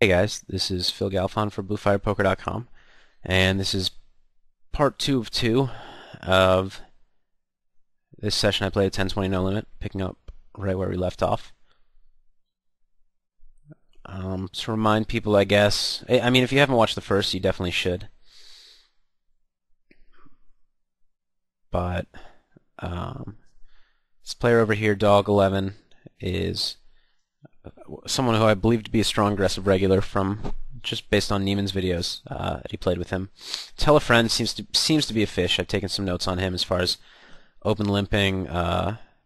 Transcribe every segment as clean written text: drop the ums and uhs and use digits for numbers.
Hey guys, this is Phil Galfond for BlueFirePoker.com, and this is part 2 of 2 of this session. I played a 10-20 no limit, picking up right where we left off. To remind people, I guess, I mean, if you haven't watched the first, you definitely should. But this player over here, Dog11, is someone who I believe to be a strong aggressive regular from just based on Neiman's videos that he played with him. Tell a Friend seems to be a fish. I've taken some notes on him as far as open limping,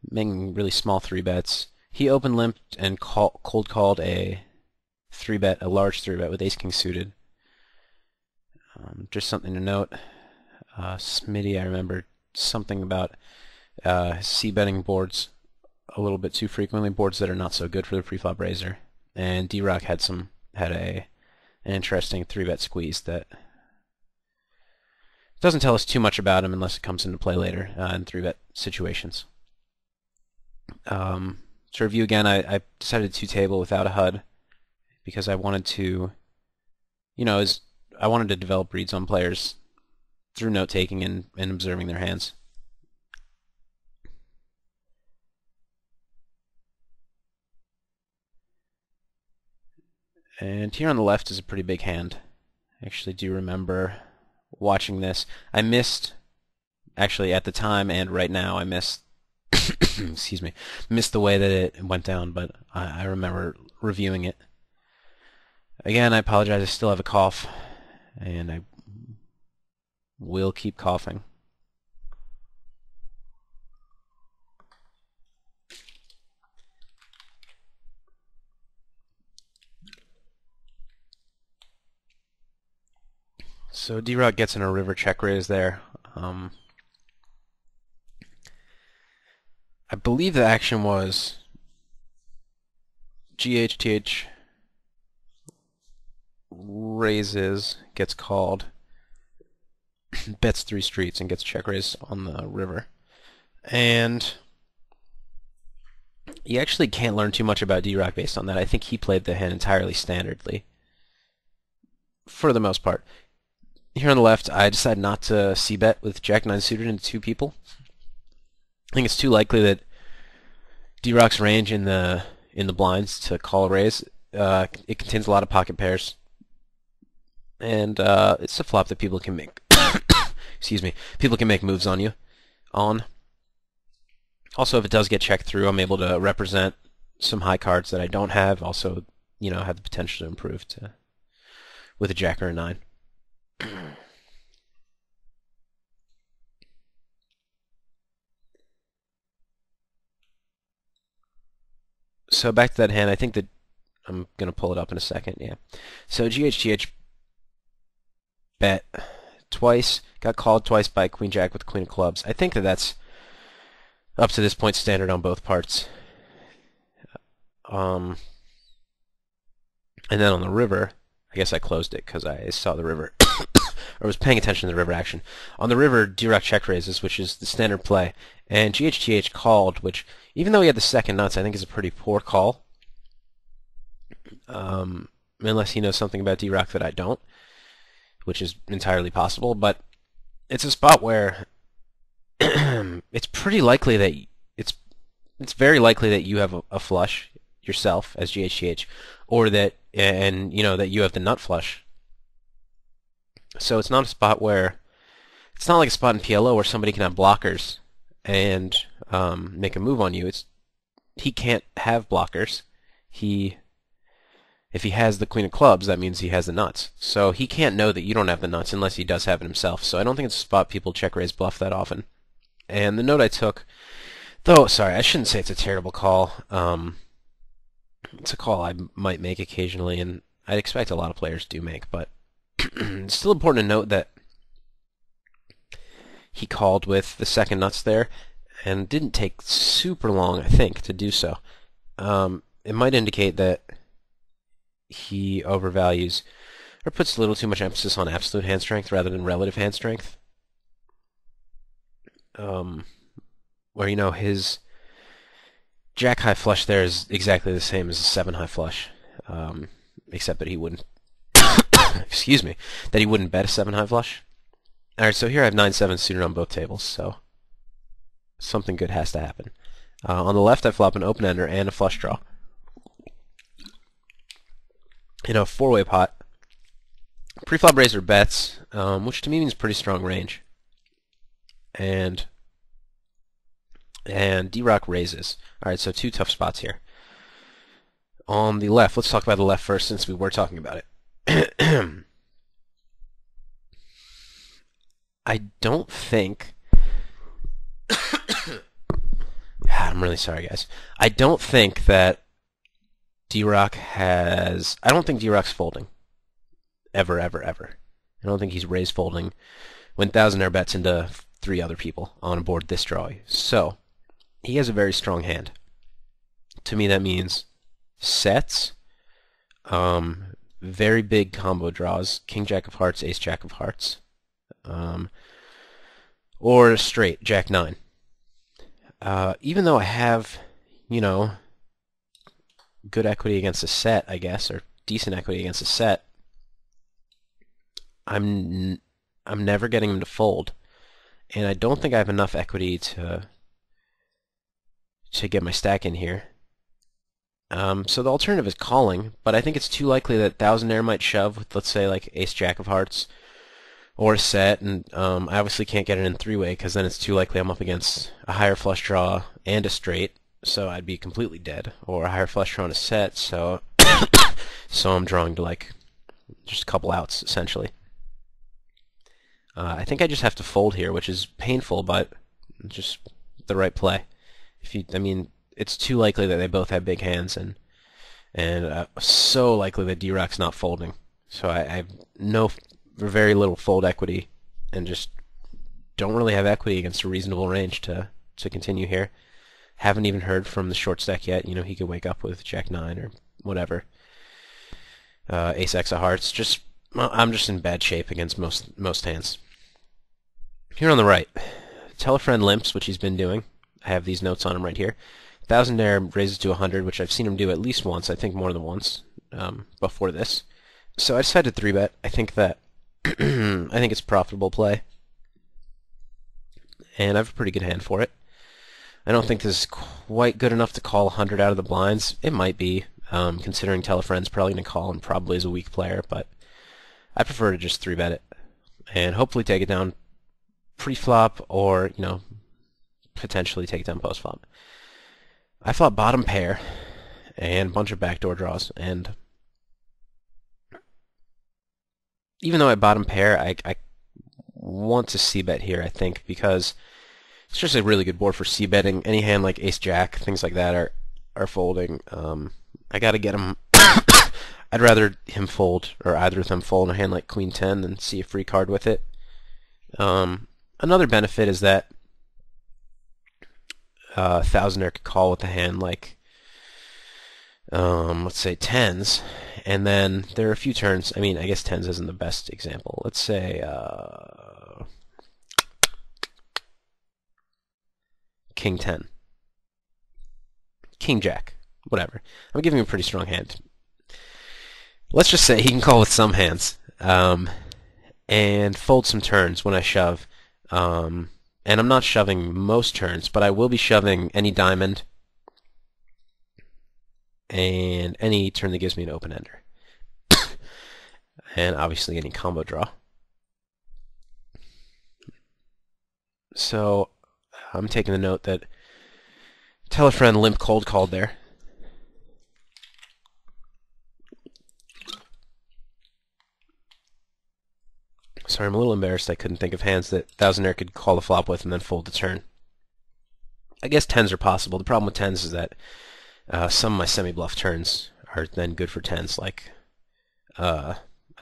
making really small 3-bets. He open limped and cold called a 3-bet, a large 3-bet with Ace-King suited. Just something to note. Smitty, I remember something about c-betting boards a little bit too frequently, boards that are not so good for the pre-flop raiser. And D-Rock had an interesting 3-bet squeeze that doesn't tell us too much about him unless it comes into play later in 3-bet situations. To review again, I decided to table without a HUD because I wanted to, I wanted to develop reads on players through note-taking and observing their hands. And here on the left is a pretty big hand. I actually do remember watching this. I missed, actually at the time and right now, I missed, excuse me, missed the way that it went down, but I remember reviewing it. Again, I apologize, I still have a cough, and I will keep coughing. So D-Rock gets in a river check raise there. I believe the action was GHTH raises, gets called, bets 3 streets and gets check raised on the river. And you actually can't learn too much about D-Rock based on that. I think he played the hand entirely standardly, for the most part. Here on the left, I decided not to c-bet with Jack-9 suited into 2 people. I think it's too likely that D-Rock's range in the blinds to call a raise. It contains a lot of pocket pairs, and it's a flop that people can make. Excuse me. People can make moves on you. Also, if it does get checked through, I'm able to represent some high cards that I don't have. Also, have the potential to improve with a Jack or a 9. So back to that hand, I think that I'm going to pull it up in a second, yeah. So GHTH bet twice, got called twice by Queen Jack with Queen of Clubs. I think that that's up to this point standard on both parts. And then on the river, I guess I closed it because I saw the river, or was paying attention to the river action. On the river, D-Rock check raises, which is the standard play, and GHTH called, which, even though he had the second nuts, I think is a pretty poor call. Unless he knows something about D-Rock that I don't, which is entirely possible, but it's a spot where it's pretty likely that it's very likely that you have a flush yourself as GHTH, or that that you have the nut flush. So it's not a spot where it's not like a spot in PLO where somebody can have blockers and make a move on you. He can't have blockers. If he has the Queen of Clubs, that means he has the nuts. So he can't know that you don't have the nuts unless he does have it himself. So I don't think it's a spot people check raise bluff that often. And the note I took, though, sorry, I shouldn't say it's a terrible call. It's a call I might make occasionally, and I'd expect a lot of players do make, but it's still important to note that he called with the second nuts there, and didn't take super long, I think, to do so. It might indicate that he overvalues or puts a little too much emphasis on absolute hand strength rather than relative hand strength. Where, his Jack high flush there is exactly the same as a 7 high flush. except that he wouldn't, excuse me, that he wouldn't bet a 7 high flush. Alright, so here I have 9-7 suited on both tables, so something good has to happen. On the left, I flop an open-ender and a flush draw. In a 4-way pot, pre-flop raiser bets, which to me means pretty strong range. And D-Rock raises. Alright, so 2 tough spots here. On the left, let's talk about the left first since we were talking about it. I don't think... I'm really sorry, guys. I don't think that D-Rock has... I don't think D-Rock's folding. Ever, ever, ever. I don't think he's raised folding when thousandaire bets into 3 other people on a board this drawy. So, he has a very strong hand. To me, that means sets, very big combo draws, King Jack of Hearts, Ace Jack of Hearts, or straight, Jack 9. Even though I have, you know, good equity against a set, I guess, or decent equity against a set, I'm never getting him to fold, and I don't think I have enough equity to get my stack in here. So the alternative is calling, but I think it's too likely that thousandaire might shove with, let's say, like Ace Jack of Hearts or a set, and I obviously can't get it in 3-way because then it's too likely I'm up against a higher flush draw and a straight, so I'd be completely dead, or a higher flush draw and a set, so so I'm drawing to like just a couple outs essentially. I think I just have to fold here, which is painful, but just the right play. I mean, it's too likely that they both have big hands, and so likely that D-Rock's not folding. So I have very little fold equity, and just don't really have equity against a reasonable range to continue here. Haven't even heard from the short stack yet. You know, he could wake up with Jack 9 or whatever. Ace X of Hearts. I'm just in bad shape against most hands. Here on the right, tell a friend limps, which he's been doing. I have these notes on him right here. Thousandaire raises to 100, which I've seen him do at least once, I think more than once, before this. So I decided to 3-bet. I think that I think it's a profitable play, and I have a pretty good hand for it. I don't think this is quite good enough to call 100 out of the blinds. It might be, considering tell a friend's probably going to call and probably is a weak player, but I prefer to just 3-bet it and hopefully take it down pre-flop, or, you know, potentially take it down post-flop. I flop bottom pair and a bunch of backdoor draws, and even though I bottom pair, I want to c-bet here, I think, because it's just a really good board for c-betting. Any hand like Ace-Jack, things like that are folding. I gotta get him... I'd rather him fold, or either of them fold, a hand like Queen-10 than see a free card with it. Another benefit is that thousandaire could call with a hand like, let's say 10s, and then there are a few turns. I mean, I guess 10s isn't the best example. Let's say King 10, King Jack, whatever. I'm giving him a pretty strong hand. Let's just say he can call with some hands, and fold some turns when I shove. And I'm not shoving most turns, but I will be shoving any diamond and any turn that gives me an open-ender. And obviously any combo draw. So I'm taking the note that tell a friend limp cold called there. Sorry, I'm a little embarrassed I couldn't think of hands that thousandaire could call the flop with and then fold the turn. I guess 10s are possible. The problem with 10s is that some of my semi-bluff turns are then good for 10s, like a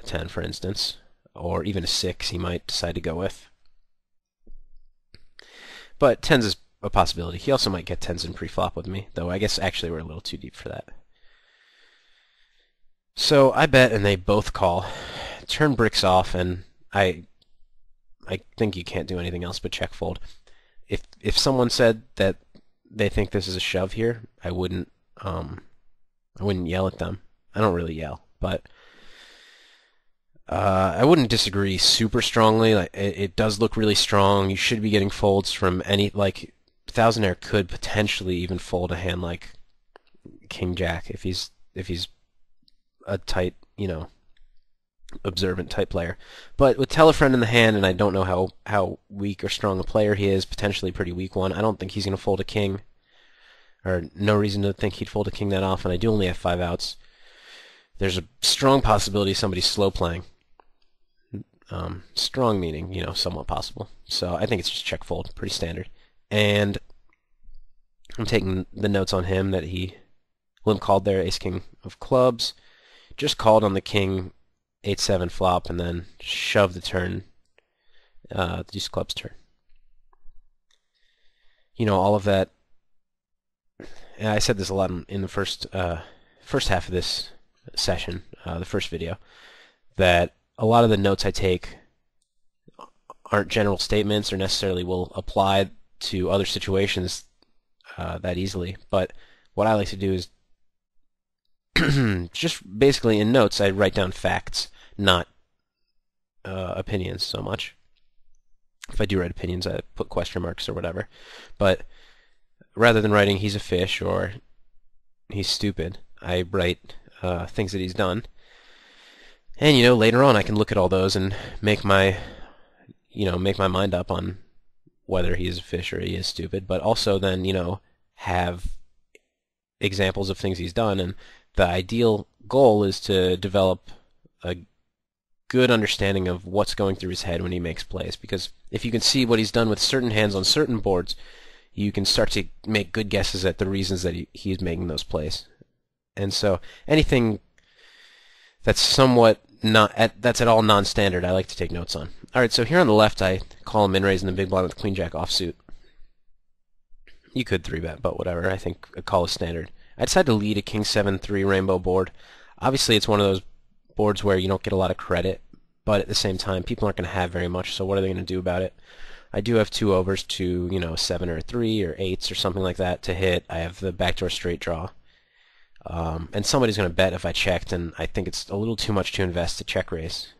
10, for instance, or even a 6 he might decide to go with. But 10s is a possibility. He also might get 10s in pre-flop with me, though I guess actually we're a little too deep for that. So I bet and they both call. Turn bricks off, and I think you can't do anything else but check fold. If someone said that they think this is a shove here, I wouldn't yell at them. I don't really yell. but I wouldn't disagree super strongly. Like it does look really strong. You should be getting folds from any like Thousandaire could potentially even fold a hand like King Jack if he's a tight, observant type player. But with Telefriend in the hand, and I don't know how weak or strong a player he is, potentially pretty weak one, I don't think he's going to fold a king, or no reason to think he'd fold a king that often. I do only have 5 outs. There's a strong possibility somebody's slow playing. Strong meaning, somewhat possible. So I think it's just check fold, pretty standard. And I'm taking the notes on him that he limp called there, ace king of clubs, just called on the king 8-7 flop, and then shoved the turn, deuce clubs turn. All of that. And I said this a lot in the first half of this session, the first video, that a lot of the notes I take aren't general statements or necessarily will apply to other situations that easily. But what I like to do is just basically in notes I write down facts, not opinions so much. If I do write opinions, I put question marks or whatever. But rather than writing he's a fish or he's stupid, I write things that he's done. And later on I can look at all those and make my mind up on whether he is a fish or he is stupid, but also then, have examples of things he's done. And the ideal goal is to develop a good understanding of what's going through his head when he makes plays, because if you can see what he's done with certain hands on certain boards, you can start to make good guesses at the reasons that he's making those plays. And so anything that's somewhat that's at all non-standard, I like to take notes on. Alright, so here on the left I call him min-raise in the big blind with Queen Jack offsuit. You could 3-bet, but whatever. I think a call is standard. I decided to lead a King 7-3 rainbow board. Obviously it's one of those boards where you don't get a lot of credit, but at the same time people aren't going to have very much, so what are they going to do about it? I do have 2 overs to, 7 or 3 or 8s or something like that to hit. I have the backdoor straight draw. And somebody's going to bet if I checked, and I think it's a little too much to invest to check raise.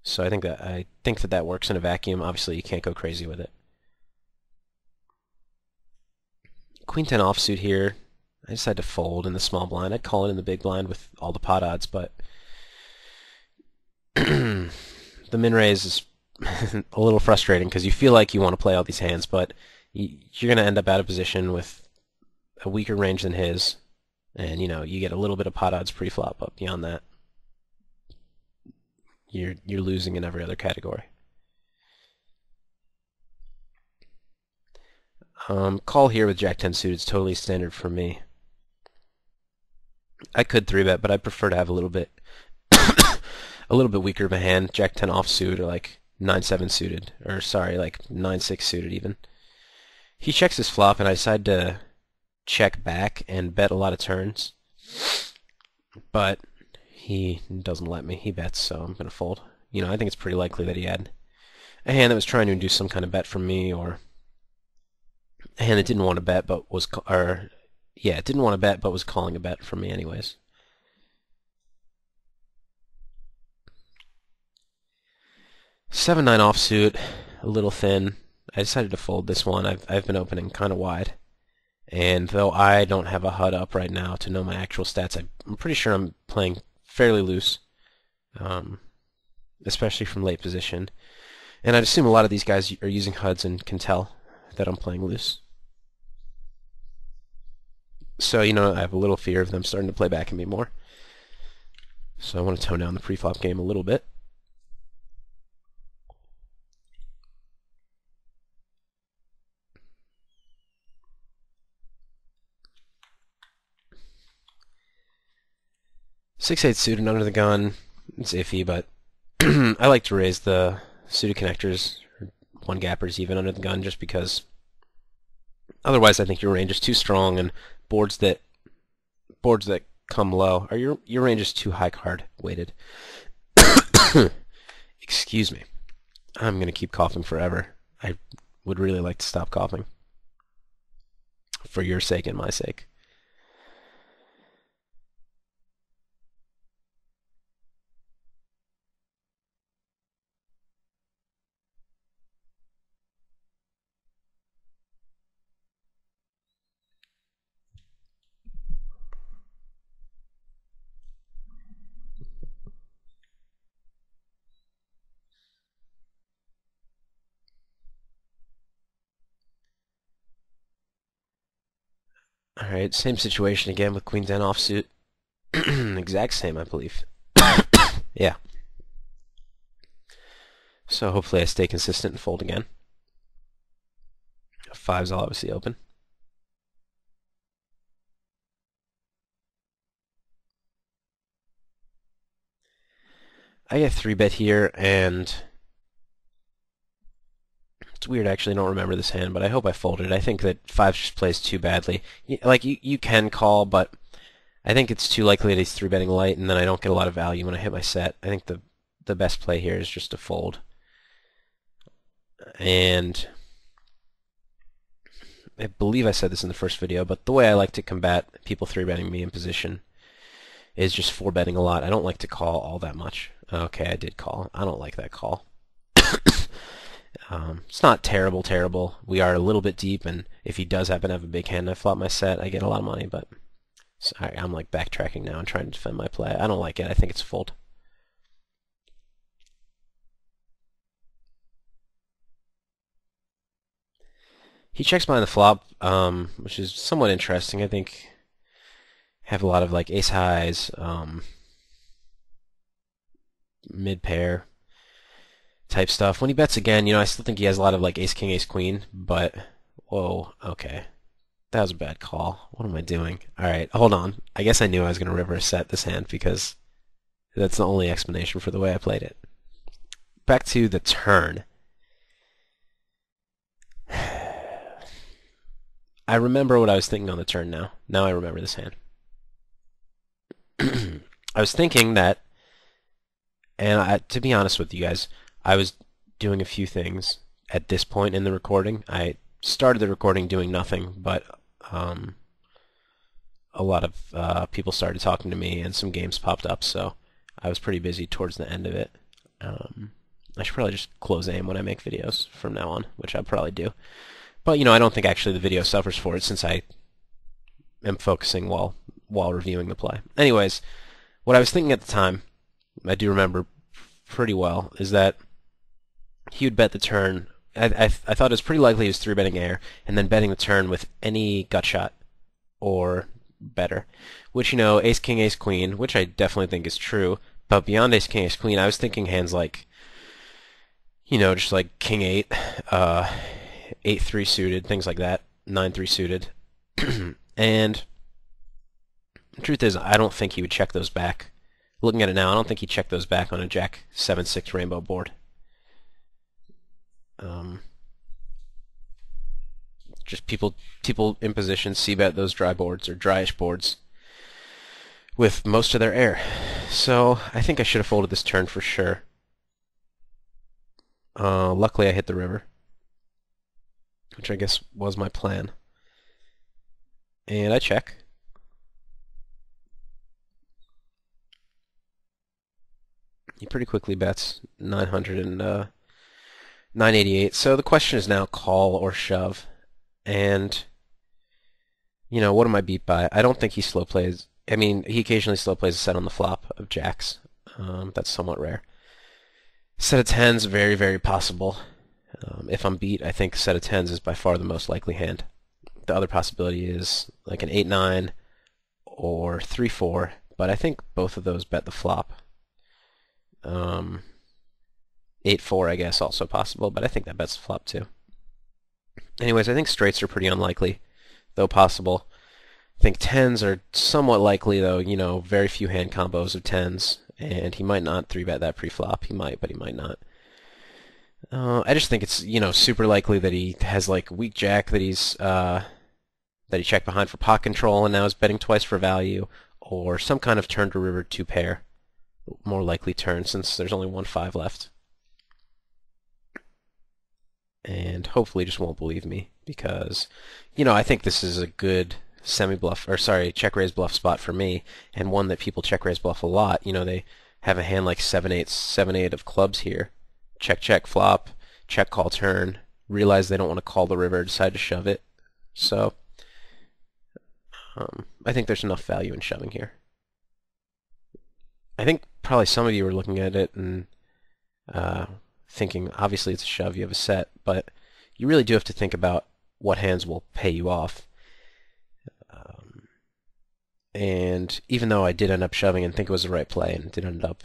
So I think that works in a vacuum. Obviously, you can't go crazy with it. Queen 10 offsuit here. I decided to fold in the small blind. I'd call it in the big blind with all the pot odds, but the min raise is a little frustrating because you feel like you want to play all these hands, but you're going to end up out of position with a weaker range than his, and you get a little bit of pot odds pre-flop, but beyond that you're losing in every other category. Call here with Jack 10 suited is totally standard for me. I could 3-bet, but I prefer to have a little bit weaker of a hand, Jack 10 offsuit or like 9-7 suited, or sorry, like 9-6 suited even. He checks his flop, and I decide to check back and bet a lot of turns, but he doesn't let me. He bets, so I'm going to fold. I think it's pretty likely that he had a hand that was trying to induce some kind of bet from me, or a hand that didn't want to bet but was didn't want to bet but was calling a bet from me anyways. Seven 9 offsuit, a little thin. I decided to fold this one. I've been opening kind of wide. And though I don't have a HUD up right now to know my actual stats, I'm pretty sure I'm playing fairly loose, especially from late position. And I'd assume a lot of these guys are using HUDs and can tell that I'm playing loose. So, I have a little fear of them starting to play back at me more. So I want to tone down the pre-flop game a little bit. Six-8 suited under the gun, it's iffy, but I like to raise the suited connectors, or one gappers even under the gun, just because otherwise I think your range is too strong, and boards that come low, or your range is too high card weighted. Excuse me. I'm going to keep coughing forever. I would really like to stop coughing. For your sake and my sake. Alright, same situation again with Queen 10 offsuit. Exact same, I believe. Yeah. So hopefully I stay consistent and fold again. Fives I'll obviously open. I get 3-bet here, and it's weird, I actually don't remember this hand, but I hope I folded. I think that fives just plays too badly. Like, you can call, but I think it's too likely that he's 3-betting light, and then I don't get a lot of value when I hit my set. I think the best play here is just to fold. And I believe I said this in the first video, but the way I like to combat people 3-betting me in position is just 4-betting a lot. I don't like to call all that much. Okay, I did call. I don't like that call. It's not terrible. We are a little bit deep, and if he does happen to have a big hand and I flop my set, I get a lot of money, but sorry, I'm like backtracking now and trying to defend my play. I don't like it. I think it's a fold. He checks behind the flop, which is somewhat interesting. I think have a lot of like ace highs, mid pair type stuff. When he bets again, I still think he has a lot of like ace king, ace queen, but whoa, okay. That was a bad call. What am I doing? Alright, hold on. I guess I knew I was going to river set this hand because that's the only explanation for the way I played it. Back to the turn. I remember what I was thinking on the turn now. Now I remember this hand. I was thinking that, and to be honest with you guys, I was doing a few things at this point in the recording. I started the recording doing nothing, but a lot of people started talking to me, and some games popped up, so I was pretty busy towards the end of it. I should probably just close aim when I make videos from now on, which I'll probably do. But, I don't think actually the video suffers for it since I am focusing while reviewing the play. Anyways, what I was thinking at the time, I do remember pretty well, is that he would bet the turn. I thought it was pretty likely he was 3-betting air, and then betting the turn with any gut shot or better. Which, ace king, ace queen, which I definitely think is true. But beyond ace king, ace queen, I was thinking hands like, just like king 8, 8-3 suited, things like that, 9-3 suited. And the truth is, I don't think he would check those back. Looking at it now, I don't think he'd check those back on a jack 7-6 rainbow board. Just people in position c-bet those dry boards or dryish boards with most of their air. So I think I should have folded this turn for sure. Luckily I hit the river, which I guess was my plan. And I check. He pretty quickly bets 900 and 988. So the question is now call or shove. And, what am I beat by? I don't think he slow plays. I mean, he occasionally slow plays a set on the flop of jacks. That's somewhat rare. Set of tens, very, very possible. If I'm beat, I think set of tens is by far the most likely hand. The other possibility is like an 8-9 or 3-4, but I think both of those bet the flop. 8-4, I guess, also possible, but I think that bets the flop too. Anyways, I think straights are pretty unlikely, though possible. I think tens are somewhat likely, though, very few hand combos of tens, and he might not 3-bet that pre-flop. He might, but he might not. I just think it's, super likely that he has, like, weak jack that he checked behind for pot control and now is betting twice for value, or some kind of turn to river 2 pair. More likely turn, since there's only 1 5 left. And hopefully just won't believe me, because, I think this is a good semi-bluff, or sorry, check-raise bluff spot for me, and one that people check-raise bluff a lot. They have a hand like 7-8 of clubs here. Check, check, flop, check, call, turn, realize they don't want to call the river, decide to shove it. So, I think there's enough value in shoving here. I think probably some of you are looking at it and thinking, obviously it's a shove, you have a set, but you really do have to think about what hands will pay you off. And even though I did end up shoving and think it was the right play and did end up,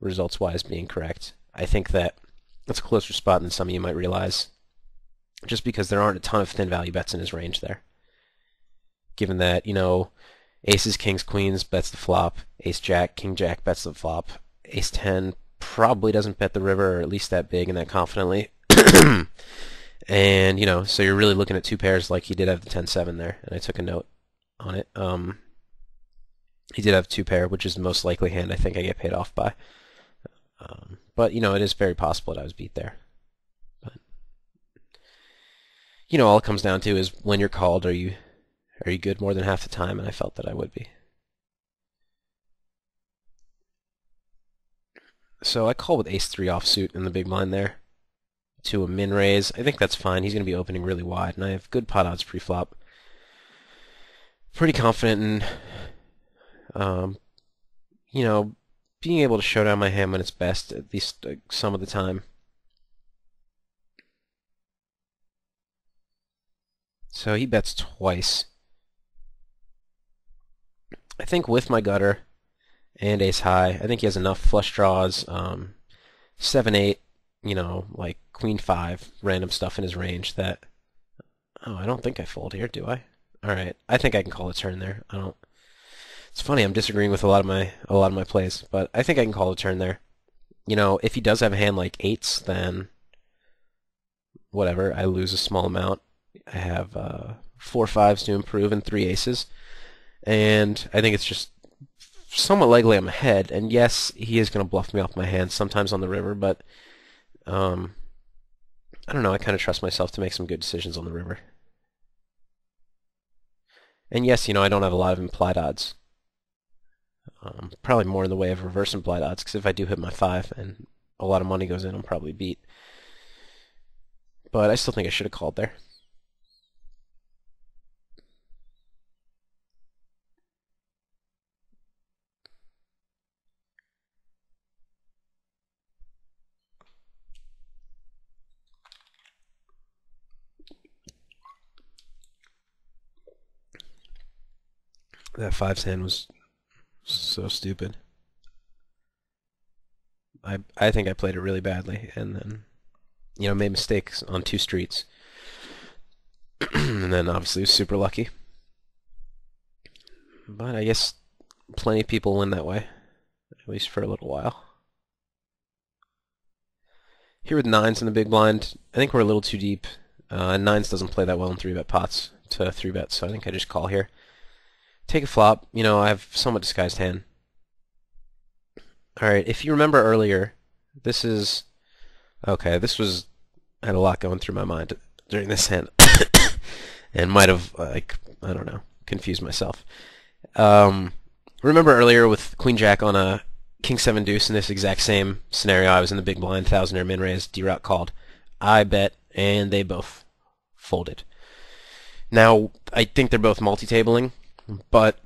results-wise being correct, I think that it's a closer spot than some of you might realize, just because there aren't a ton of thin value bets in his range there. Given that, aces, kings, queens bets the flop, ace-jack, king-jack bets the flop, ace-10 probably doesn't bet the river, or at least that big and that confidently. And, so you're really looking at two pairs like he did have the 10-7 there, and I took a note on it. He did have two pair, which is the most likely hand I think I get paid off by. But, it is very possible that I was beat there. But, all it comes down to is when you're called, are you good more than half the time? And I felt that I would be. So I call with ace-3 offsuit in the big blind there to a min raise. I think that's fine. He's going to be opening really wide, and I have good pot odds pre-flop. Pretty confident in, being able to show down my hand when it's best, at least some of the time. So he bets twice. I think with my gutter and ace high, I think he has enough flush draws, 7-8, like queen 5, random stuff in his range that, I don't think I fold here, do I? Alright, I think I can call a turn there. It's funny, I'm disagreeing with a lot of my plays, but I think I can call a turn there. If he does have a hand like 8s, then whatever, I lose a small amount. I have 4 5s to improve and 3 aces. And I think it's just somewhat likely I'm ahead. And yes, he is going to bluff me off my hand sometimes on the river, but I don't know, I kind of trust myself to make some good decisions on the river. And yes, I don't have a lot of implied odds. Probably more in the way of reverse implied odds, because if I do hit my 5 and a lot of money goes in, I'm probably beat. But I still think I should have called there. That 5's hand was so stupid. I think I played it really badly, and then made mistakes on 2 streets, and then obviously was super lucky. But I guess plenty of people win that way, at least for a little while. Here with 9s in the big blind, I think we're a little too deep. 9s doesn't play that well in 3-bet pots to 3-bet, so I think I just call here. Take a flop. I have somewhat disguised hand. Alright, if you remember earlier, this was, I had a lot going through my mind during this hand, and might have, I don't know, confused myself. Remember earlier with Queen Jack on a King 7 deuce in this exact same scenario, I was in the big blind, 1000er min raise, D-Rock called. I bet, and they both folded. Now, I think they're both multi-tabling, but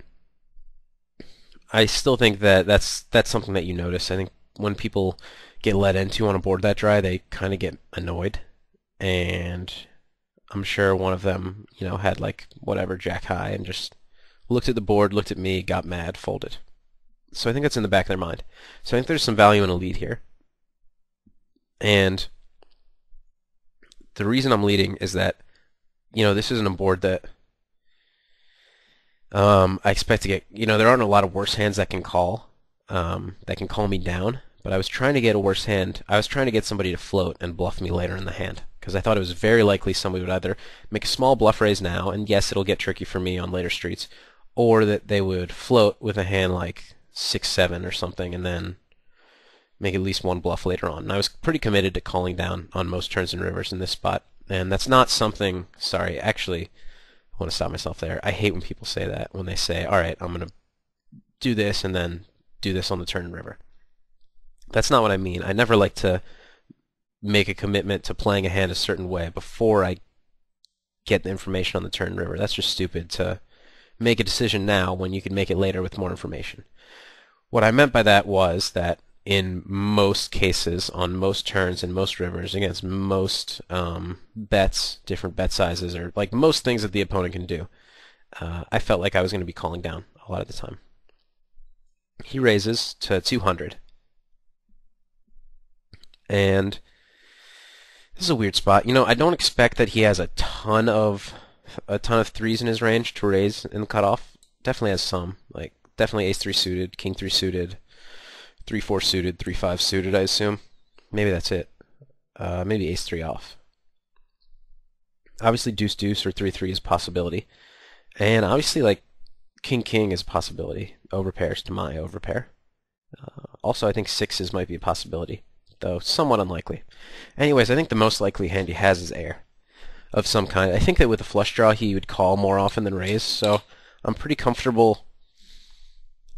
I still think that that's something that you notice. I think when people get let into on a board that dry, they kind of get annoyed. And I'm sure one of them, had like whatever jack high and just looked at the board, looked at me, got mad, folded. So I think that's in the back of their mind. So I think there's some value in a lead here. And the reason I'm leading is that, this isn't a board that I expect to get, there aren't a lot of worse hands that can call me down, but I was trying to get a worse hand. I was trying to get somebody to float and bluff me later in the hand, because I thought it was very likely somebody would either make a small bluff raise now, and yes, it'll get tricky for me on later streets, or that they would float with a hand like 6-7 or something, and then make at least one bluff later on. And I was pretty committed to calling down on most turns and rivers in this spot, and that's not something, sorry, actually, I want to stop myself there. I hate when people say that, when they say, alright, I'm going to do this and then do this on the turn and river. That's not what I mean. I never like to make a commitment to playing a hand a certain way before I get the information on the turn and river. That's just stupid to make a decision now when you can make it later with more information. What I meant by that was that in most cases, on most turns and most rivers, against most bets, different bet sizes, or like most things that the opponent can do, I felt like I was going to be calling down a lot of the time. He raises to 200. And this is a weird spot. I don't expect that he has a ton of threes in his range to raise in the cutoff. Definitely has some. Like, definitely ace-3 suited, king-3 suited, 3-4 suited, 3-5 suited, I assume. Maybe that's it. Maybe ace-3 off. Obviously, deuce-deuce or 3-3 is a possibility. And obviously, like, king-king is a possibility. Overpairs to my overpair. Also, I think sixes might be a possibility, though somewhat unlikely. Anyways, I think the most likely hand he has is air of some kind. I think that with a flush draw, he would call more often than raise, so I'm pretty comfortable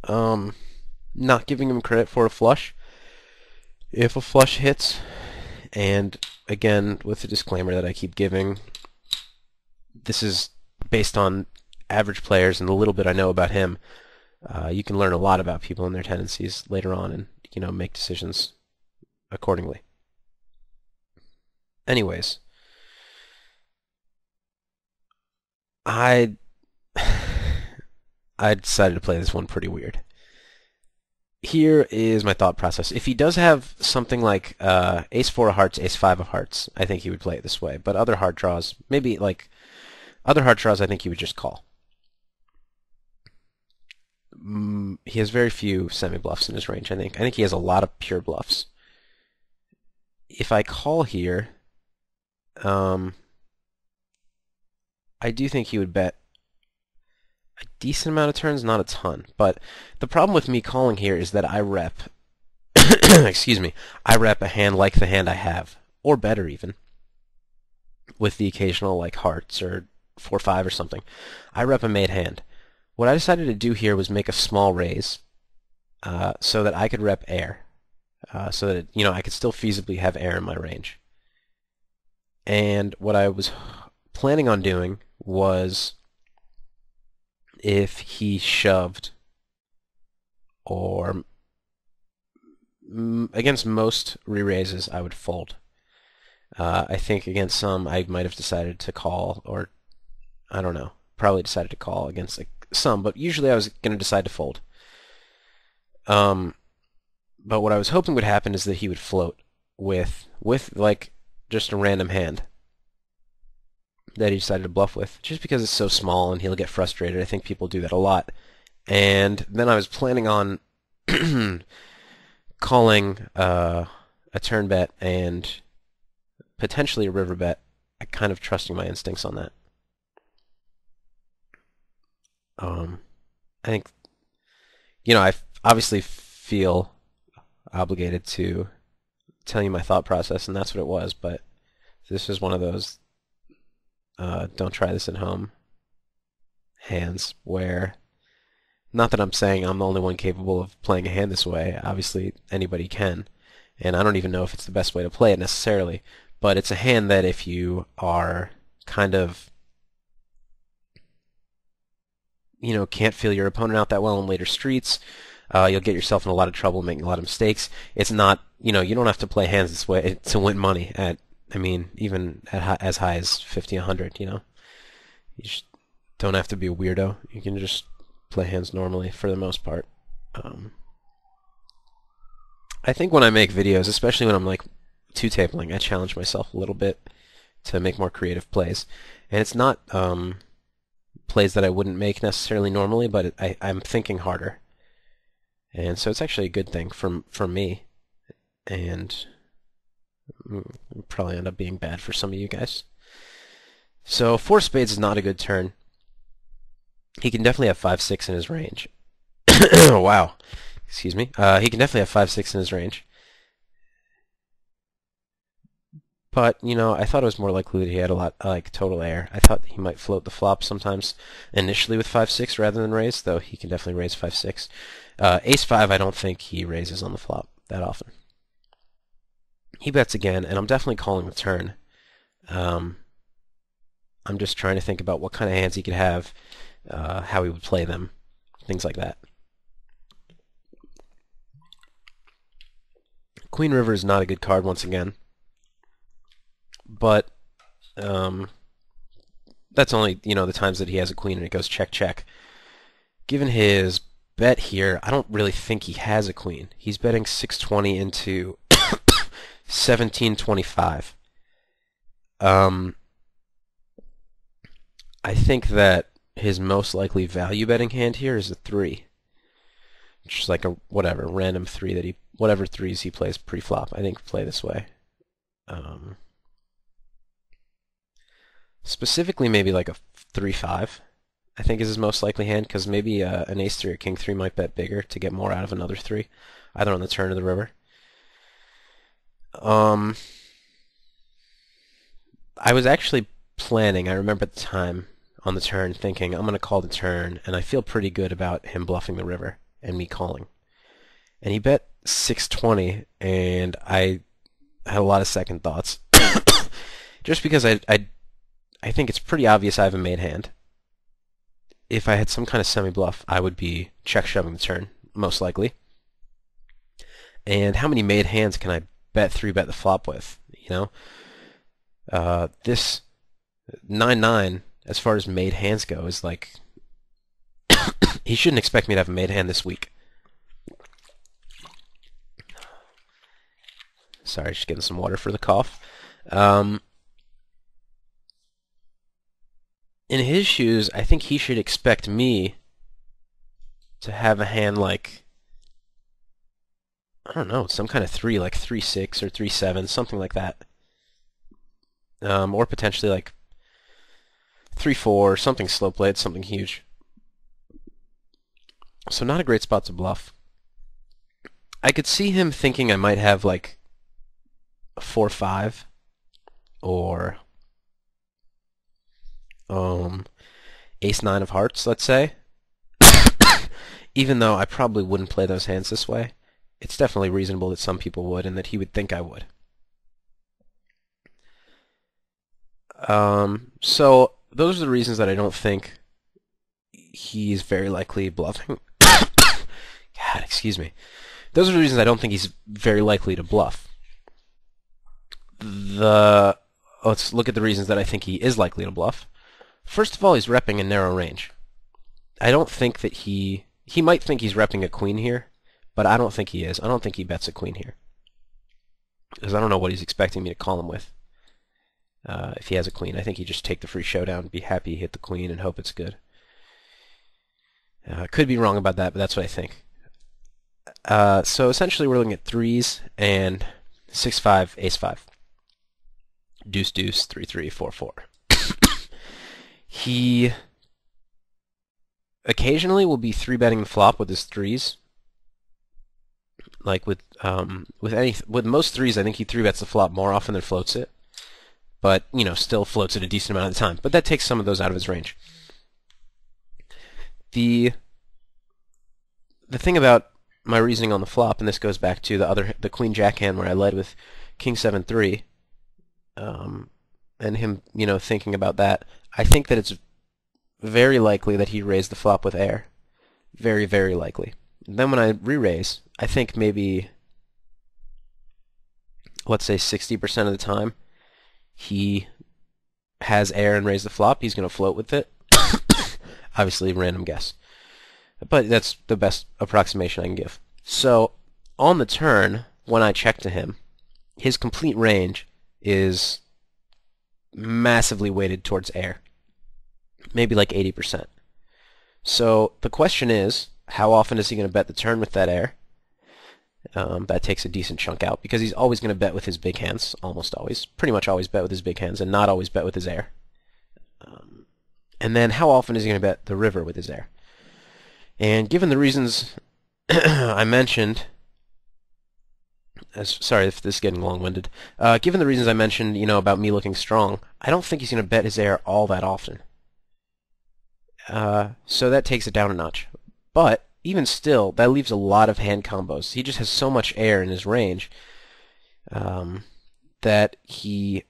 not giving him credit for a flush if a flush hits. And again, with the disclaimer that I keep giving, this is based on average players and the little bit I know about him. You can learn a lot about people and their tendencies later on and, make decisions accordingly. Anyways, I decided to play this one pretty weird. Here is my thought process. If he does have something like ace-4 of hearts, ace-5 of hearts, I think he would play it this way. But other hard draws, maybe like other hard draws, I think he would just call. He has very few semi-bluffs in his range, I think. I think he has a lot of pure bluffs. If I call here, I do think he would bet a decent amount of turns, not a ton. But the problem with me calling here is that I rep, excuse me, I rep a hand like the hand I have, or better even, with the occasional like hearts or 4-5 or something. I rep a made hand. What I decided to do here was make a small raise so that I could rep air, so that I could still feasibly have air in my range. And what I was planning on doing was, if he shoved, or against most re-raises, I would fold. I think against some, I might have decided to call, or I don't know, probably decided to call against some, but usually I was going to decide to fold. But what I was hoping would happen is that he would float with like just a random hand that he decided to bluff with, just because it's so small and he'll get frustrated. I think people do that a lot. And then I was planning on calling a turn bet and potentially a river bet. I kind of trusting my instincts on that. I think, I obviously feel obligated to tell you my thought process, and that's what it was, but this is one of those don't try this at home hands where, not that I'm saying I'm the only one capable of playing a hand this way, obviously anybody can, and I don't even know if it's the best way to play it necessarily, but it's a hand that if you are kind of, can't feel your opponent out that well in later streets, you'll get yourself in a lot of trouble making a lot of mistakes. It's not, you don't have to play hands this way to win money at, even at as high as 50, 100, You just don't have to be a weirdo. You can just play hands normally for the most part. I think when I make videos, especially when I'm like two-tabling, I challenge myself a little bit to make more creative plays. And it's not plays that I wouldn't make necessarily normally, but I'm thinking harder. And so it's actually a good thing for me. And probably end up being bad for some of you guys. So 4 spades is not a good turn. He can definitely have 5-6 in his range. Wow. Excuse me. He can definitely have 5-6 in his range. But, I thought it was more likely that he had a lot, like, total air. I thought he might float the flop sometimes initially with 5-6 rather than raise, though he can definitely raise 5-6. Ace-5, I don't think he raises on the flop that often. He bets again, and I'm definitely calling the turn. I'm just trying to think about what kind of hands he could have, how he would play them, things like that. Queen River is not a good card once again, but that's only, the times that he has a queen and it goes check, check. Given his bet here, I don't really think he has a queen. He's betting 620 into 1725. I think that his most likely value betting hand here is a 3. Just like a whatever random 3 that whatever 3s he plays pre-flop, I think play this way. Specifically, maybe like a 3-5, I think is his most likely hand, because maybe an ace-3 or king-3 might bet bigger to get more out of another 3, either on the turn or the river. I was actually planning, I remember at the time, on the turn, thinking, I'm going to call the turn, and I feel pretty good about him bluffing the river, and me calling. And he bet 620, and I had a lot of second thoughts. Just because I think it's pretty obvious I have a made hand. If I had some kind of semi-bluff, I would be check-shoving the turn, most likely. And how many made hands can I bet 3-bet the flop with, this 9-9, as far as made hands go, is like... he shouldn't expect me to have a made hand this week. Sorry, just getting some water for the cough. In his shoes, I think he should expect me to have a hand like, I don't know, some kind of 3, like 3-6 or 3-7, something like that. Or potentially like 3-4, something slow played, something huge. So not a great spot to bluff. I could see him thinking I might have like a 4-5 or ace-9 of hearts, let's say. Even though I probably wouldn't play those hands this way, it's definitely reasonable that some people would and that he would think I would. So those are the reasons that I don't think he's very likely bluffing. God, excuse me. Those are the reasons I don't think he's very likely to bluff. Let's look at the reasons that I think he is likely to bluff. First of all, he's repping a narrow range. I don't think that he might think he's repping a queen here, but I don't think he is. I don't think he bets a queen here, because I don't know what he's expecting me to call him with. If he has a queen, I think he'd just take the free showdown, be happy he hit the queen, and hope it's good. Could be wrong about that, but that's what I think. So essentially we're looking at 3s and 6-5, ace-5. Deuce-deuce, 3-3, 4-4. He occasionally will be 3-betting the flop with his 3s. Like with most 3s, I think he 3-bets the flop more often than floats it. But, still floats it a decent amount of the time. But that takes some of those out of his range. The thing about my reasoning on the flop, and this goes back to the queen-jack hand where I led with king 7-3, and him, thinking about that, I think that it's very likely that he raised the flop with air. Very, very likely. And then when I re-raise, I think maybe, let's say 60% of the time, he has air and raised the flop. He's going to float with it. Obviously, random guess. But that's the best approximation I can give. So, on the turn, when I check to him, his complete range is massively weighted towards air. Maybe like 80%. So, the question is, how often is he going to bet the turn with that air? That takes a decent chunk out, because he's always going to bet with his big hands, almost always. Pretty much always bet with his big hands, and not always bet with his air. And then, how often is he going to bet the river with his air? And given the reasons I mentioned, sorry if this is getting long-winded, given the reasons I mentioned, about me looking strong, I don't think he's going to bet his air all that often. So that takes it down a notch. But, even still, that leaves a lot of hand combos. He just has so much air in his range that he,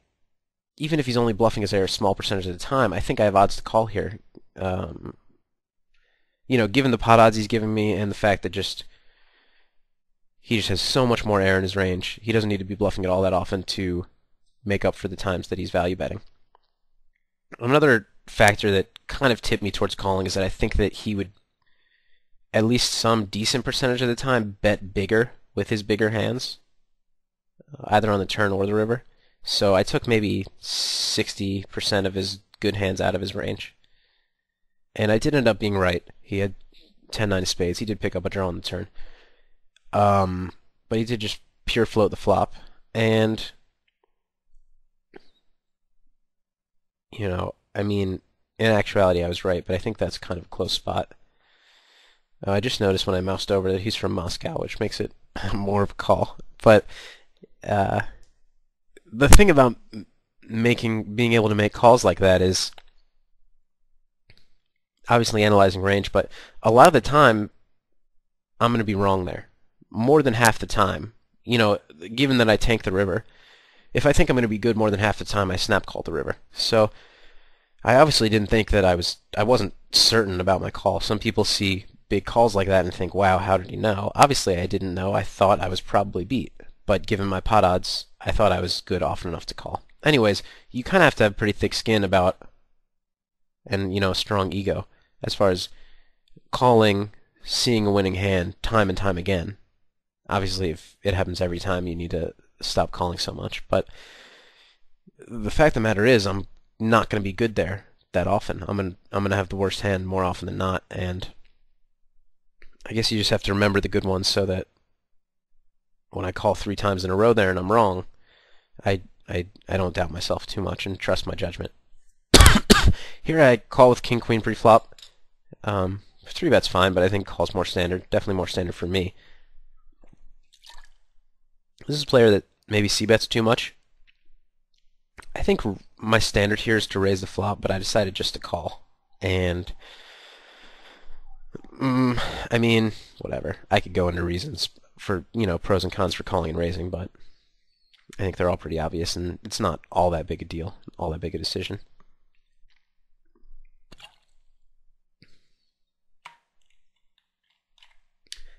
even if he's only bluffing his air a small percentage of the time, I think I have odds to call here. Given the pot odds he's giving me and the fact that he just has so much more air in his range, he doesn't need to be bluffing it all that often to make up for the times that he's value betting. Another factor that kind of tipped me towards calling is that I think that he would, at least some decent percentage of the time, bet bigger with his bigger hands, either on the turn or the river. So I took maybe 60% of his good hands out of his range. And I did end up being right. He had 10-9 of spades. He did pick up a draw on the turn. But he did just pure float the flop. And, you know, I mean, in actuality I was right, but I think that's kind of a close spot. I just noticed when I moused over that he's from Moscow, which makes it more of a call. But the thing about being able to make calls like that is obviously analyzing range, but a lot of the time I'm going to be wrong there. More than half the time. You know, given that I tank the river, if I think I'm going to be good more than half the time, I snap call the river. So I obviously didn't think that I wasn't certain about my call. Some people see big calls like that and think, wow, how did he know? Obviously I didn't know. I thought I was probably beat. But given my pot odds, I thought I was good often enough to call. Anyways, you kind of have to have pretty thick skin about, and, you know, a strong ego, as far as calling, seeing a winning hand time and time again. Obviously, if it happens every time, you need to stop calling so much. But the fact of the matter is, I'm not going to be good there that often. I'm going to have the worst hand more often than not, and I guess you just have to remember the good ones so that when I call 3 times in a row there and I'm wrong, I don't doubt myself too much and trust my judgment. Here I call with King Queen pre-flop. 3 bet's fine, but I think call's more standard. Definitely more standard for me. This is a player that maybe c-bets too much. I think my standard here is to raise the flop, but I decided just to call. And I mean, whatever. I could go into reasons for, you know, pros and cons for calling and raising, but I think they're all pretty obvious, and it's not all that big a deal, all that big a decision.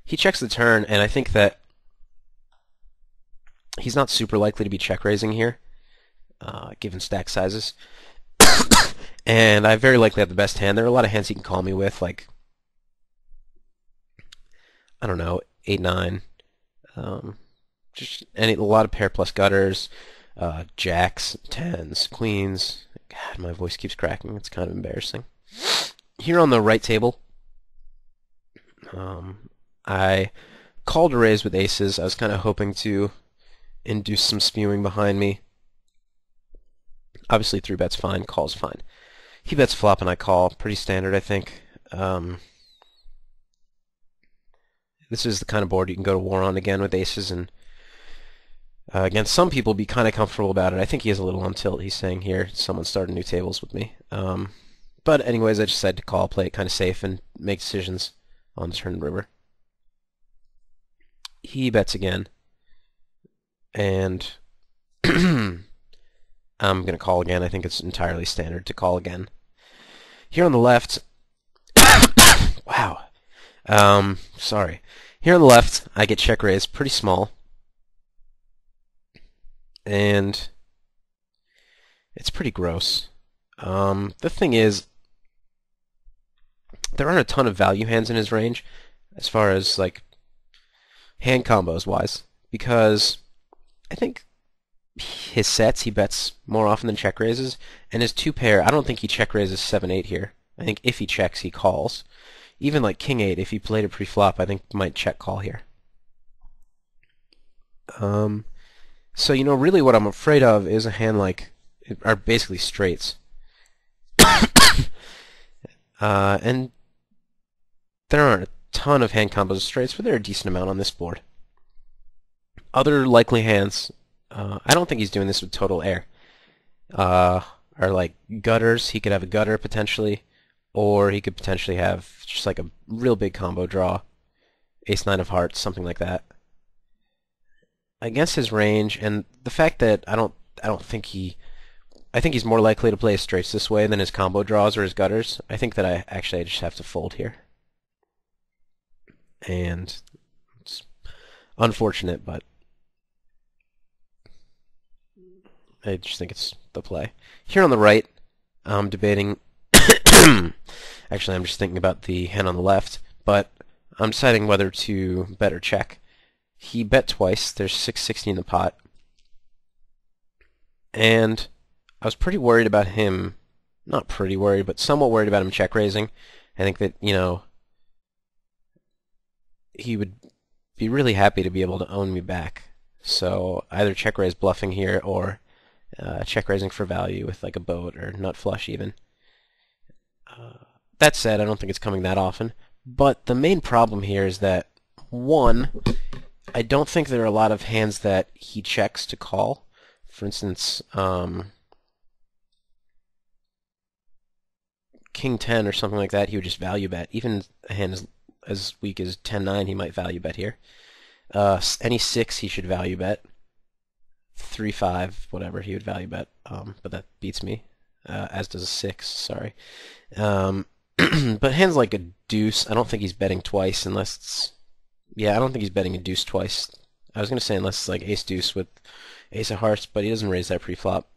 He checks the turn, and I think that he's not super likely to be check raising here, given stack sizes. And I very likely have the best hand. There are a lot of hands he can call me with, like, I don't know, 8-9. Just a lot of pair plus gutters, jacks, 10s, queens. God, my voice keeps cracking. It's kind of embarrassing. Here on the right table, I called a raise with aces. I was kind of hoping to induce some spewing behind me. Obviously 3 bets fine, call's fine. He bets flop and I call. Pretty standard, I think. This is the kind of board you can go to war on again with aces, and against some people be kind of comfortable about it. I think he is a little on tilt. He's saying here, someone started new tables with me. But anyways, I just decided to call, play it kind of safe, and make decisions on the turn and river. He bets again, and I'm going to call again. I think it's entirely standard to call again. Here on the left, wow, sorry. Here on the left, I get check raised, pretty small, and it's pretty gross. The thing is, there aren't a ton of value hands in his range, as far as, like, hand combos wise, because I think his sets he bets more often than check raises, and his 2-pair, I don't think he check raises 7-8 here. I think if he checks, he calls. Even like King 8, if he played it pre-flop, I think might check call here. So, you know, really what I'm afraid of is a hand like, are basically straights. And there aren't a ton of hand combos of straights, but there are a decent amount on this board. Other likely hands, I don't think he's doing this with total air, are like gutters. He could have a gutter potentially, or he could potentially have just like a real big combo draw, ace-9 of hearts, something like that. Against his range, and the fact that I think he's more likely to play his straights this way than his combo draws or his gutters. I think that I just have to fold here. And it's unfortunate, but I just think it's the play. Here on the right, I'm debating Actually, I'm just thinking about the hand on the left, but I'm deciding whether to bet or check. He bet twice. There's 660 in the pot. And I was pretty worried about him. Not pretty worried, but somewhat worried about him check raising. I think that, he would be really happy to be able to own me back. So either check raise bluffing here or check raising for value with like a boat or nut flush even. That said, I don't think it's coming that often. But the main problem here is that, one, I don't think there are a lot of hands that he checks to call. For instance, King 10 or something like that, he would just value bet. Even a hand as weak as 10-9, he might value bet here. Any 6, he should value bet. 3-5, whatever, he would value bet. But that beats me, as does a 6, sorry. But hands like a deuce, I don't think he's betting twice unless it's... Yeah, I don't think he's betting a deuce twice. I was going to say unless it's like ace-deuce with ace of hearts, but he doesn't raise that pre-flop.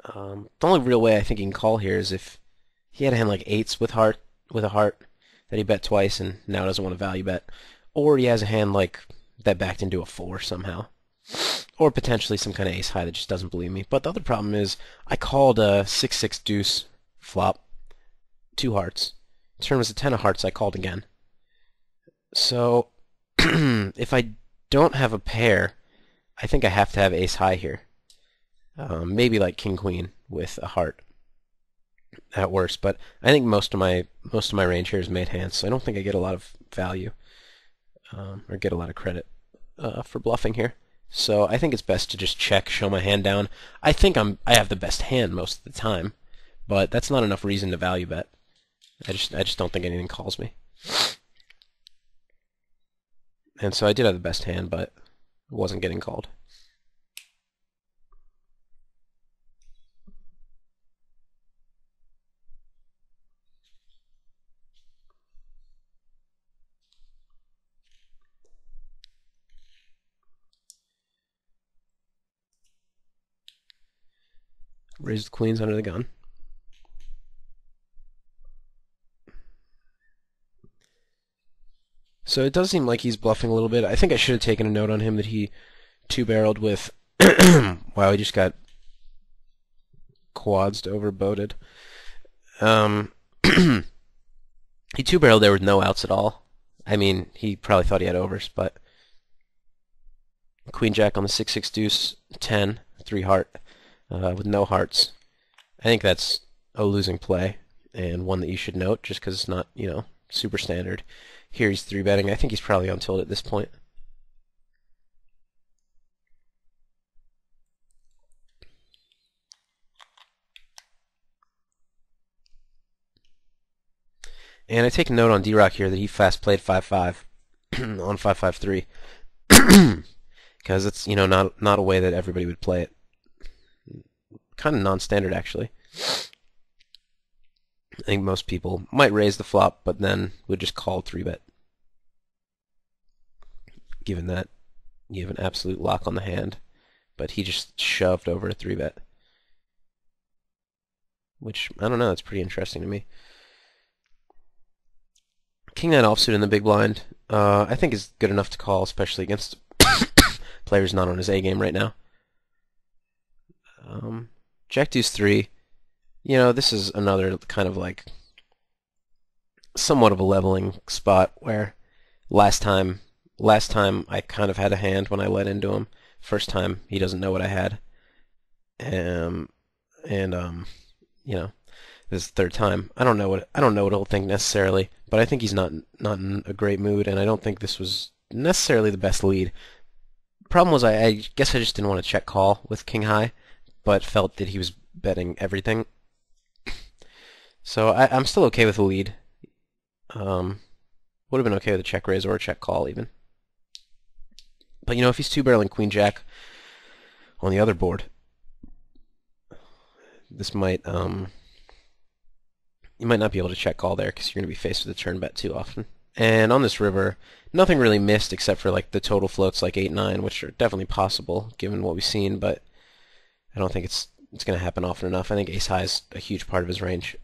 The only real way I think he can call here is if he had a hand like 8s with a heart that he bet twice and now doesn't want to value bet. Or he has a hand like that backed into a 4 somehow. Or potentially some kind of ace high that just doesn't believe me. But the other problem is I called a 6-6 deuce flop, 2 hearts. Turn was a 10 of hearts, I called again. So if I don't have a pair, I think I have to have ace high here. Maybe like king queen with a heart at worst, but I think most of my range here is made hands, so I don't think I get a lot of value or get a lot of credit for bluffing here. So I think it's best to just check, show my hand down. I think I have the best hand most of the time, but that's not enough reason to value bet. I just don't think anything calls me. And so I did have the best hand, but it wasn't getting called. Raised queens under the gun. So it does seem like he's bluffing a little bit. I think I should have taken a note on him that he two-barreled with... Wow, he just got quads overboated. He two-barreled there with no outs at all. I mean, he probably thought he had overs, but... Queen Jack on the 6-6 deuce, 10, 3 heart, with no hearts. I think that's a losing play, and one that you should note, just because it's not, super standard. Here he's 3-betting. I think he's probably on tilt at this point. And I take a note on D-Rock here that he fast played 5-5 on 5-5-3. Because it's, not a way that everybody would play it. Kind of non-standard, actually. I think most people might raise the flop, but then would just call 3-bet. Given that you have an absolute lock on the hand. But he just shoved over a 3-bet. Which, I don't know, it's pretty interesting to me. King 9 offsuit in the big blind, I think is good enough to call, especially against players not on his A game right now. Jack deuce 3. This is another kind of like somewhat of a leveling spot where last time I kind of had a hand when I let into him. First time he doesn't know what I had. This third time I don't know what he'll think necessarily, but I think he's not in a great mood, and I don't think this was necessarily the best lead. Problem was I guess I just didn't want to check call with king high, but felt that he was betting everything. So I'm still okay with the lead. Would have been okay with a check raise or a check call even. But if he's two-barreling queen jack on the other board, this might you might not be able to check call there because you're going to be faced with a turn bet too often. And on this river, nothing really missed except for like the total floats like 8-9, which are definitely possible given what we've seen, but I don't think it's it's going to happen often enough. I think ace high is a huge part of his range.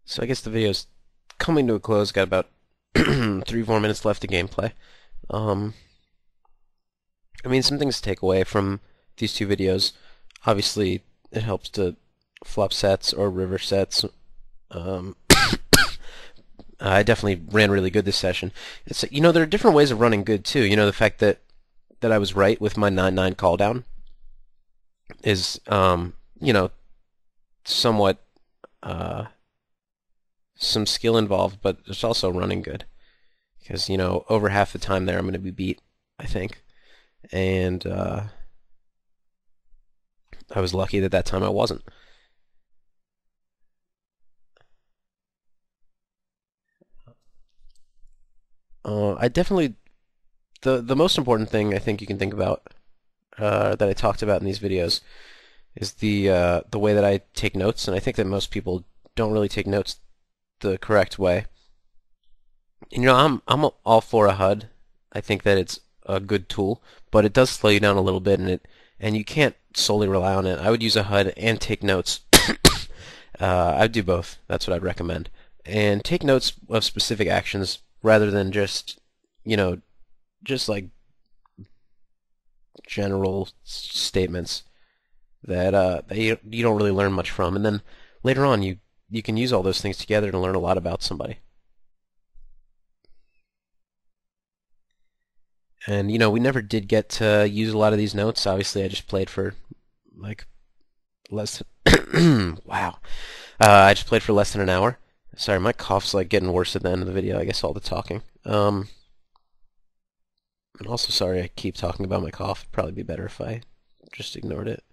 So I guess the video's coming to a close. Got about 3-4 minutes left of gameplay. I mean, some things to take away from these two videos. Obviously, it helps to flop sets or river sets. I definitely ran really good this session. It's, there are different ways of running good too. The fact that I was right with my 9-9 call down is, somewhat some skill involved, but there's also running good because over half the time there I'm going to be beat, I think, and I was lucky that time I wasn't. I definitely the most important thing I think you can think about that I talked about in these videos is the way that I take notes, and I think that most people don't really take notes the correct way. And, I'm all for a HUD. I think that it's a good tool, but it does slow you down a little bit, and you can't solely rely on it. I would use a HUD and take notes. I'd do both. That's what I'd recommend. And take notes of specific actions rather than just like general statements that you don't really learn much from. And then later on, you can use all those things together to learn a lot about somebody. And we never did get to use a lot of these notes. Obviously, I just played for like less than wow. I just played for less than an hour. Sorry, my cough's like getting worse at the end of the video. I guess all the talking. And also, sorry, I keep talking about my cough. It'd probably be better if I just ignored it.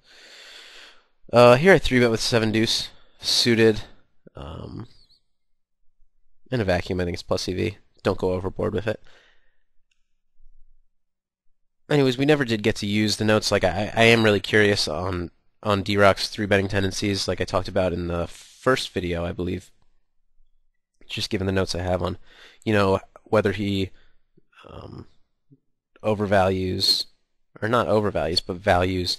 Here I 3-bet with 7 deuce suited. In a vacuum, I think it's plus EV. Don't go overboard with it. Anyways, we never did get to use the notes. Like I am really curious on D-Rock's 3-betting tendencies, like I talked about in the first video, I believe. Just given the notes I have on, whether he overvalues, or not overvalues, but values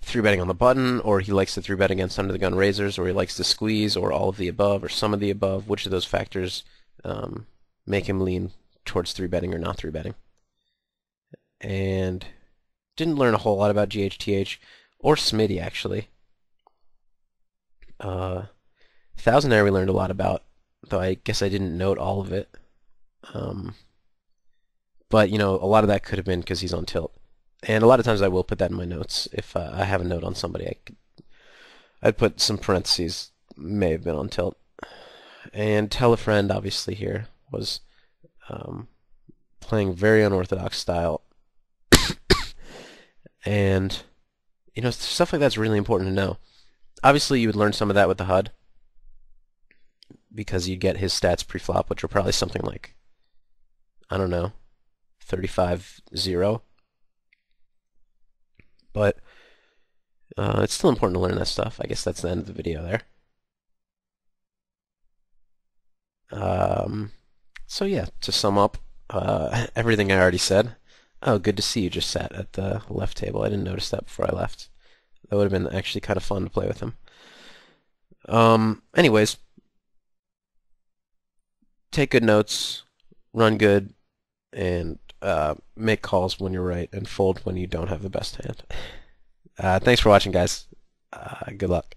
3-betting on the button, or he likes to 3-bet against under the gun raisers, or he likes to squeeze, or all of the above, or some of the above. Which of those factors make him lean towards 3-betting or not 3-betting? And didn't learn a whole lot about GHTH or Smitty, actually. Thousandaire we learned a lot about, though I guess I didn't note all of it. But, a lot of that could have been because he's on tilt. And a lot of times I will put that in my notes. If I have a note on somebody, I'd put some parentheses, may have been on tilt. And Tell a Friend, obviously, here was playing very unorthodox style. And, stuff like that's really important to know. Obviously, you would learn some of that with the HUD, because you'd get his stats pre-flop, which are probably something like, I don't know, 35-0. But it's still important to learn that stuff. I guess that's the end of the video there. So yeah, to sum up everything I already said. Oh, good to see you just sat at the left table. I didn't notice that before I left. That would have been actually kind of fun to play with him. Anyways, take good notes, run good, and make calls when you're right, and fold when you don't have the best hand. Thanks for watching, guys. Good luck.